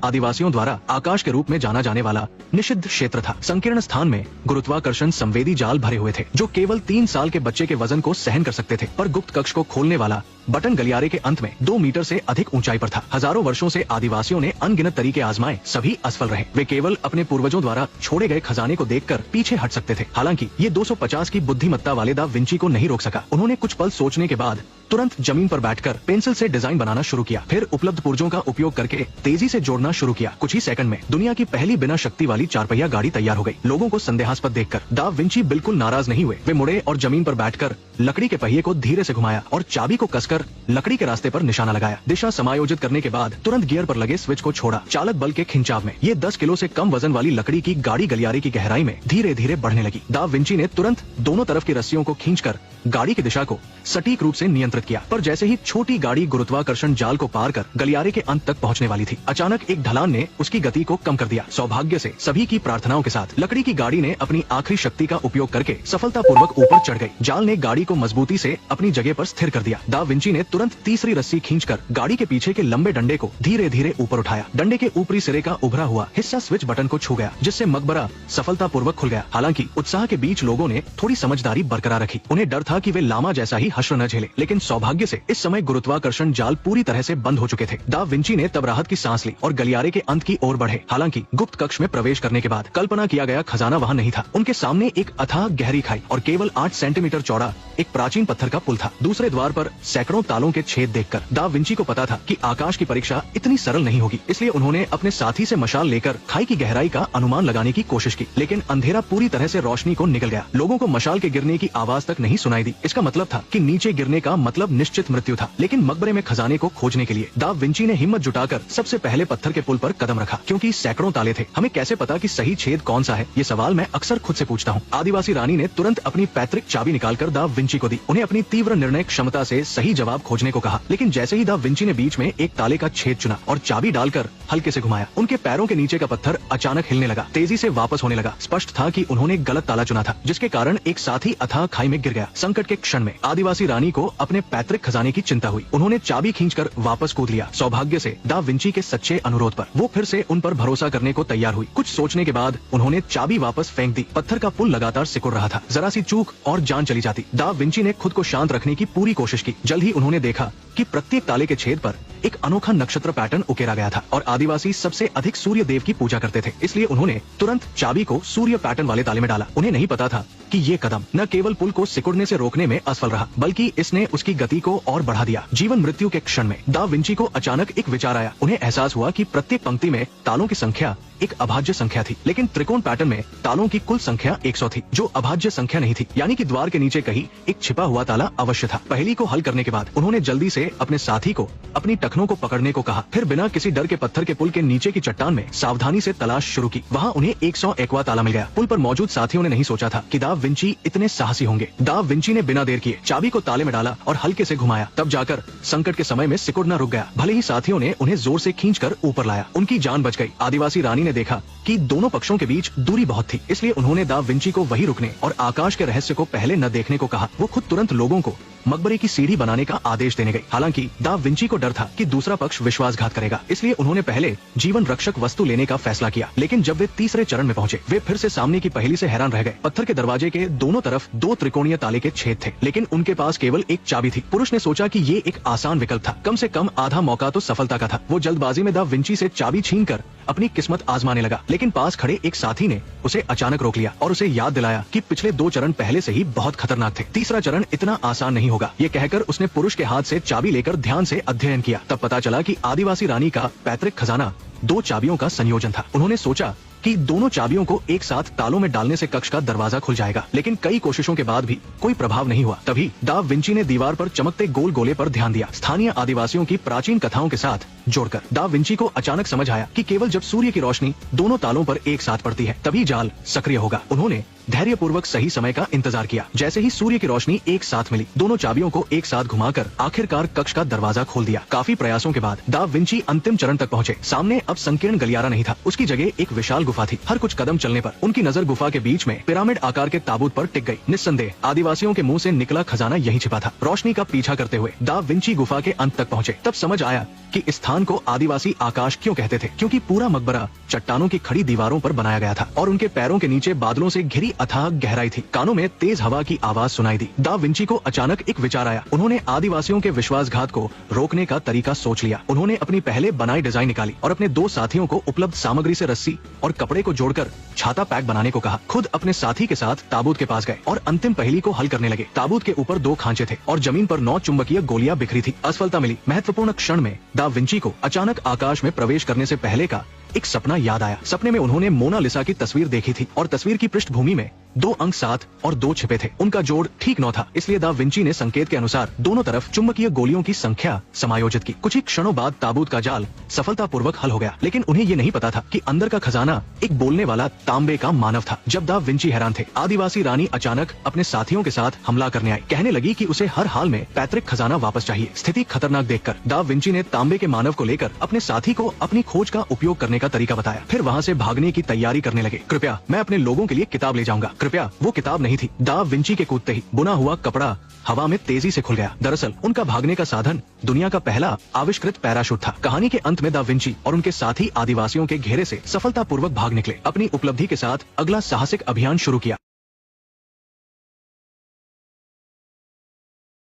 आदिवासियों द्वारा आकाश के रूप में जाना जाने वाला निषिद्ध क्षेत्र था। संकीर्ण स्थान में गुरुत्वाकर्षण संवेदी जाल भरे हुए थे जो केवल 3 साल के बच्चे के वजन को सहन कर सकते थे, पर गुप्त कक्ष को खोलने वाला बटन गलियारे के अंत में 2 मीटर से अधिक ऊंचाई पर था। हजारों वर्षों से आदिवासियों ने अनगिनत तरीके आजमाए, सभी असफल रहे। वे केवल अपने पूर्वजों द्वारा छोड़े गए खजाने को देखकर पीछे हट सकते थे। हालांकि ये 250 की बुद्धिमत्ता वाले दा विंची को नहीं रोक सका। उन्होंने कुछ पल सोचने के बाद तुरंत जमीन पर बैठकर पेंसिल से डिजाइन बनाना शुरू किया, फिर उपलब्ध पुर्जों का उपयोग करके तेजी से जोड़ना शुरू किया। कुछ ही सेकंड में दुनिया की पहली बिना शक्ति वाली 4 पहिया गाड़ी तैयार हो गई। लोगों को संदेहास्पद देखकर दा विंची बिल्कुल नाराज नहीं हुए। वे मुड़े और जमीन पर बैठकर लकड़ी के पहिए को धीरे से घुमाया और चाबी को कसकर लकड़ी के रास्ते पर निशाना लगाया। दिशा समायोजित करने के बाद तुरंत गियर पर लगे स्विच को छोड़ा। चालक बल के खिंचाव में ये 10 किलो से कम वजन वाली लकड़ी की गाड़ी गलियारे की गहराई में धीरे धीरे बढ़ने लगी। दा विंची ने तुरंत दोनों तरफ की रस्सियों को खींचकर गाड़ी की दिशा को सटीक रूप से नियंत्रित किया, पर जैसे ही छोटी गाड़ी गुरुत्वाकर्षण जाल को पार कर गलियारे के अंत तक पहुंचने वाली थी, अचानक एक ढलान ने उसकी गति को कम कर दिया। सौभाग्य से सभी की प्रार्थनाओं के साथ लकड़ी की गाड़ी ने अपनी आखिरी शक्ति का उपयोग करके सफलतापूर्वक ऊपर चढ़ गई। जाल ने गाड़ी को मजबूती से अपनी जगह पर स्थिर कर दिया। दा विंची ने तुरंत तीसरी रस्सी खींचकर गाड़ी के पीछे के लंबे डंडे को धीरे धीरे ऊपर उठाया। डंडे के ऊपरी सिरे का उभरा हुआ हिस्सा स्विच बटन को छू गया, जिससे मकबरा सफलतापूर्वक खुल गया। हालांकि उत्साह के बीच लोगों ने थोड़ी समझदारी बरकरार रखी। उन्हें डर था कि वे लामा जैसा ही हश्र न झेले, लेकिन सौभाग्य से इस समय गुरुत्वाकर्षण जाल पूरी तरह से बंद हो चुके थे। दा विंची ने तब राहत की सांस ली और गलियारे के अंत की ओर बढ़े। हालांकि गुप्त कक्ष में प्रवेश करने के बाद कल्पना किया गया खजाना वहां नहीं था। उनके सामने एक अथाह गहरी खाई और केवल 8 सेंटीमीटर चौड़ा एक प्राचीन पत्थर का पुल था। दूसरे द्वार पर सैकड़ों तालों के छेद देखकर दा विंची को पता था कि आकाश की परीक्षा इतनी सरल नहीं होगी, इसलिए उन्होंने अपने साथी से मशाल लेकर खाई की गहराई का अनुमान लगाने की कोशिश की, लेकिन अंधेरा पूरी तरह से रोशनी को निकल गया। लोगों को मशाल के गिरने की आवाज तक नहीं सुनाई दी। इसका मतलब था कि नीचे गिरने का मतलब निश्चित मृत्यु था। लेकिन मकबरे में खजाने को खोजने के लिए दा विंची ने हिम्मत जुटाकर सबसे पहले पत्थर के पुल पर कदम रखा, क्योंकि सैकड़ों ताले थे। हमें कैसे पता कि सही छेद कौन सा है? ये सवाल मैं अक्सर खुद से पूछता हूँ। आदिवासी रानी ने तुरंत अपनी पैतृक चाबी निकालकर दा विंची को दी। उन्हें अपनी तीव्र निर्णय क्षमता से सही जवाब खोजने को कहा, लेकिन जैसे ही दा विंची ने बीच में एक ताले का छेद चुना और चाबी डालकर हल्के से घुमाया, उनके पैरों के नीचे का पत्थर अचानक हिलने लगा, तेजी से वापस होने लगा। स्पष्ट था कि उन्होंने गलत ताला चुना था, जिसके कारण एक साथी अथाह खाई में गिर गया। संकट के क्षण में आदिवासी रानी को अपने पैतृक खजाने की चिंता हुई। उन्होंने चाबी खींचकर वापस कूद लिया। सौभाग्य से दा विंची के सच्चे अनुरोध पर वो फिर से उन पर भरोसा करने को तैयार हुई। कुछ सोचने के बाद उन्होंने चाबी वापस फेंक दी। पत्थर का पुल लगातार सिकुड़ रहा था। जरा सी चूक और जान चली जाती। दा विंची ने खुद को शांत रखने की पूरी कोशिश की। जल्द ही उन्होंने देखा कि प्रत्येक ताले के छेद पर एक अनोखा नक्षत्र पैटर्न उकेरा गया था और आदिवासी सबसे अधिक सूर्य देव की पूजा करते थे, इसलिए उन्होंने तुरंत चाबी को सूर्य पैटर्न वाले ताले में डाला। उन्हें नहीं पता था कि ये कदम न केवल पुल को सिकुड़ने से रोकने में असफल रहा, बल्कि इसने उसकी गति को और बढ़ा दिया। जीवन मृत्यु के क्षण में दा विंची को अचानक एक विचार आया। उन्हें एहसास हुआ कि प्रत्येक पंक्ति में तालों की संख्या एक अभाज्य संख्या थी, लेकिन त्रिकोण पैटर्न में तालों की कुल संख्या 100 थी, जो अभाज्य संख्या नहीं थी। यानी कि द्वार के नीचे कहीं एक छिपा हुआ ताला अवश्य था। पहेली को हल करने के बाद उन्होंने जल्दी से अपने साथी को अपनी टखनों को पकड़ने को कहा, फिर बिना किसी डर के पत्थर के पुल के नीचे की चट्टान में सावधानी से तलाश शुरू की। वहाँ उन्हें 101वां ताला मिल गया। पुल पर मौजूद साथियों ने नहीं सोचा था कि दा विंची इतने साहसी होंगे। दा विंची ने बिना देर किए चाबी को ताले में डाला और हल्के से घुमाया। तब जाकर संकट के समय में सिकुड़ना रुक गया। भले ही साथियों ने उन्हें जोर से खींचकर ऊपर लाया, उनकी जान बच गई। आदिवासी रानी ने देखा कि दोनों पक्षों के बीच दूरी बहुत थी, इसलिए उन्होंने दा विंची को वहीं रुकने और आकाश के रहस्य को पहले न देखने को कहा। वो खुद तुरंत लोगों को मकबरे की सीढ़ी बनाने का आदेश देने गई। हालांकि दा विंची को डर था कि दूसरा पक्ष विश्वासघात करेगा, इसलिए उन्होंने पहले जीवन रक्षक वस्तु लेने का फैसला किया। लेकिन जब वे तीसरे चरण में पहुंचे, वे फिर से सामने की पहेली से हैरान रह गए। पत्थर के दरवाजे के दोनों तरफ 2 त्रिकोणीय ताले के छेद थे, लेकिन उनके पास केवल एक चाबी थी। पुरुष ने सोचा कि ये एक आसान विकल्प था, कम से कम आधा मौका तो सफलता का था। वो जल्दबाजी में दा विंची से चाबी छीनकर अपनी किस्मत आजमाने लगा, लेकिन पास खड़े एक साथी ने उसे अचानक रोक लिया और उसे याद दिलाया कि पिछले 2 चरण पहले से ही बहुत खतरनाक थे। तीसरा चरण इतना आसान नहीं होगा। ये कहकर उसने पुरुष के हाथ से चाबी लेकर ध्यान से अध्ययन किया। तब पता चला कि आदिवासी रानी का पैतृक खजाना 2 चाबियों का संयोजन था। उन्होंने सोचा कि दोनों चाबियों को एक साथ तालों में डालने से कक्ष का दरवाजा खुल जाएगा, लेकिन कई कोशिशों के बाद भी कोई प्रभाव नहीं हुआ। तभी दा विंची ने दीवार पर चमकते गोल गोले पर ध्यान दिया। स्थानीय आदिवासियों की प्राचीन कथाओं के साथ जोड़कर दा विंची को अचानक समझ आया कि केवल जब सूर्य की रोशनी दोनों तालों पर एक साथ पड़ती है, तभी जाल सक्रिय होगा। उन्होंने धैर्यपूर्वक सही समय का इंतजार किया। जैसे ही सूर्य की रोशनी एक साथ मिली, दोनों चाबियों को एक साथ घुमाकर आखिरकार कक्ष का दरवाजा खोल दिया। काफी प्रयासों के बाद दा विंची अंतिम चरण तक पहुँचे। सामने अब संकीर्ण गलियारा नहीं था, उसकी जगह एक विशाल गुफा थी। हर कुछ कदम चलने पर उनकी नजर गुफा के बीच में पिरामिड आकार के ताबूत पर टिक गई। निस्संदेह आदिवासियों के मुंह से निकला खजाना यहीं छिपा था। रोशनी का पीछा करते हुए दा विंची गुफा के अंत तक पहुँचे। तब समझ आया कि इस स्थान को आदिवासी आकाश क्यों कहते थे, क्योंकि पूरा मकबरा चट्टानों की खड़ी दीवारों पर बनाया गया था और उनके पैरों के नीचे बादलों से घिरी अथाह गहराई थी। कानों में तेज हवा की आवाज सुनाई दी। दा विंची को अचानक एक विचार आया। उन्होंने आदिवासियों के विश्वासघात को रोकने का तरीका सोच लिया। उन्होंने अपनी पहले बनाई डिजाइन निकाली और अपने 2 साथियों को उपलब्ध सामग्री से रस्सी और कपड़े को जोड़कर छाता पैक बनाने को कहा। खुद अपने साथी के साथ ताबूत के पास गए और अंतिम पहेली को हल करने लगे। ताबूत के ऊपर 2 खांचे थे और जमीन पर 9 चुंबकीय गोलियां बिखरी थी। असफलता मिली। महत्वपूर्ण क्षण में दा विंची को अचानक आकाश में प्रवेश करने से पहले का एक सपना याद आया। सपने में उन्होंने मोनालिसा की तस्वीर देखी थी और तस्वीर की पृष्ठभूमि में 2 अंक 7 और 2 छिपे थे। उनका जोड़ ठीक 9 था, इसलिए दा विंची ने संकेत के अनुसार दोनों तरफ चुंबकीय गोलियों की संख्या समायोजित की। कुछ ही क्षणों बाद ताबूत का जाल सफलतापूर्वक हल हो गया, लेकिन उन्हें ये नहीं पता था कि अंदर का खजाना एक बोलने वाला तांबे का मानव था। जब दा विंची हैरान थे, आदिवासी रानी अचानक अपने साथियों के साथ हमला करने आई। कहने लगी कि उसे हर हाल में पैतृक खजाना वापस चाहिए। स्थिति खतरनाक देखकर दा विंची ने तांबे के मानव को लेकर अपने साथी को अपनी खोज का उपयोग करने का तरीका बताया। फिर वहाँ से भागने की तैयारी करने लगे। कृपया मैं अपने लोगों के लिए किताब ले जाऊंगा। कृपया वो किताब नहीं थी। दा विंची के कूदते ही बुना हुआ कपड़ा हवा में तेजी से खुल गया। दरअसल उनका भागने का साधन दुनिया का पहला आविष्कृत पैराशूट था। कहानी के अंत में दा विंची और उनके साथी आदिवासियों के घेरे से सफलतापूर्वक भाग निकले। अपनी उपलब्धि के साथ अगला साहसिक अभियान शुरू किया।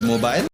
मोबाइल